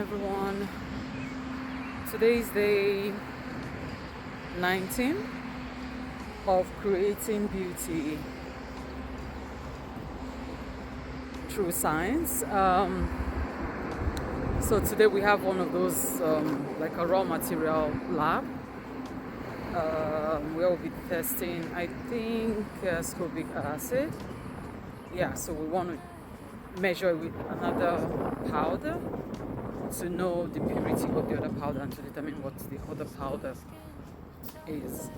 everyone. Today is day 19 of creating beauty through science. So today we have one of those like a raw material lab where we'll be testing, I think, ascorbic acid. Yeah, so we want to measure with another powder to know the purity of the other powder and to determine what the other powder is.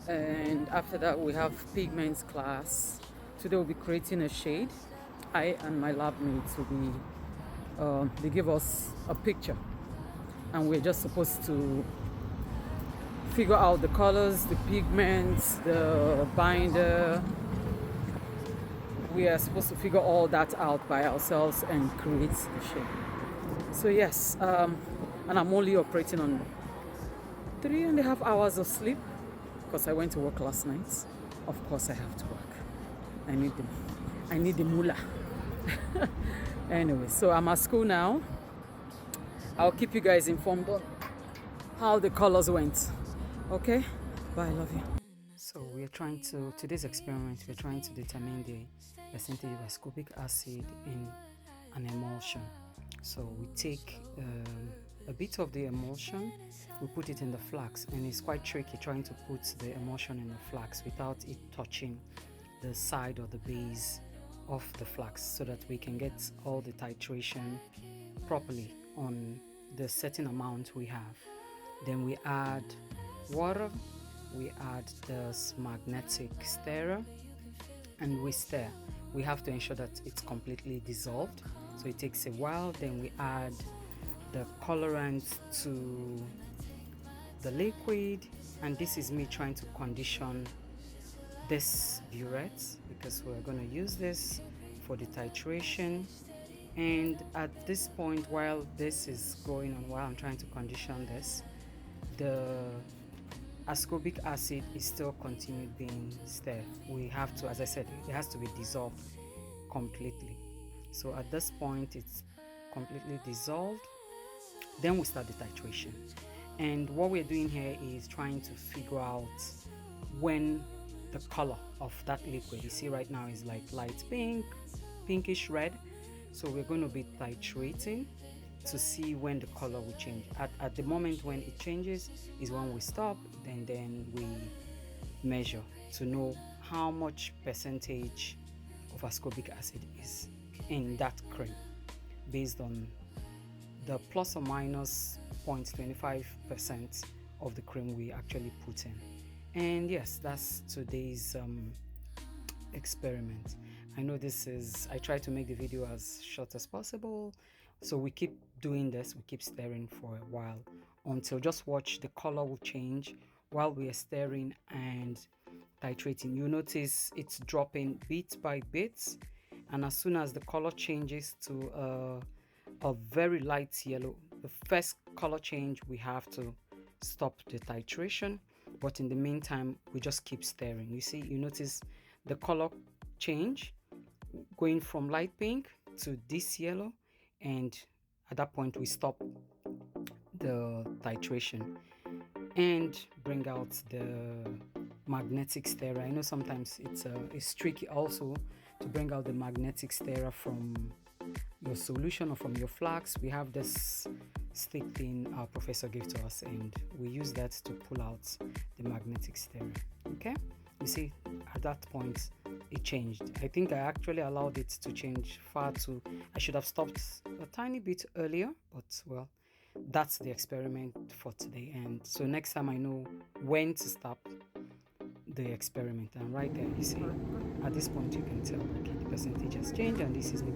And after that we have pigments class. Today we'll be creating a shade. I and my lab mates will be they give us a picture and we're just supposed to figure out the colors, the pigments, the binder. We are supposed to figure all that out by ourselves and create the shade. So yes, and I'm only operating on 3.5 hours of sleep because I went to work last night. Of course I have to work. I need the moolah. Anyway, so I'm at school now. I'll keep you guys informed on how the colors went. Okay? Bye, I love you. So today's experiment, we're trying to determine the percentage of ascorbic acid in an emulsion. So we take a bit of the emulsion, we put it in the flax, and it's quite tricky trying to put the emulsion in the flax without it touching the side or the base of the flax, so that we can get all the titration properly on the certain amount we have. Then we add water, we add this magnetic stirrer, and we stir. We have to ensure that it's completely dissolved, so it takes a while. Then we add the colorant to the liquid, and this is me trying to condition this burette because we're going to use this for the titration. And at this point, while this is going on, while I'm trying to condition this, the ascorbic acid is still continued being stirred. We have to, as I said, it has to be dissolved completely. So at this point it's completely dissolved. Then we start the titration, and what we're doing here is trying to figure out when the color of that liquid, you see right now, is like light pink, pinkish red. So we're going to be titrating to see when the color will change. At the moment when it changes is when we stop, and then we measure to know how much percentage of ascorbic acid is in that cream based on the plus or minus 0.25% of the cream we actually put in. And yes, that's today's experiment. I know I try to make the video as short as possible, so we keep doing this, we keep stirring for a while until, just watch, the color will change while we are stirring and titrating. You notice it's dropping bit by bit, and as soon as the color changes to a very light yellow, the first color change, we have to stop the titration. But in the meantime, we just keep stirring. You notice the color change going from light pink to this yellow, and at that point we stop the titration and bring out the magnetic stirrer. I know sometimes it's tricky also to bring out the magnetic stirrer from your solution or from your flax. We have this stick thing our professor gave to us, and we use that to pull out the magnetic stirrer. Okay, you see at that point it changed. I think I actually allowed it to change far too. I should have stopped a tiny bit earlier, but well, that's the experiment for today. And so next time I know when to stop the experiment. And right there, you see, at this point you can tell, okay, the percentage has changed, and this is the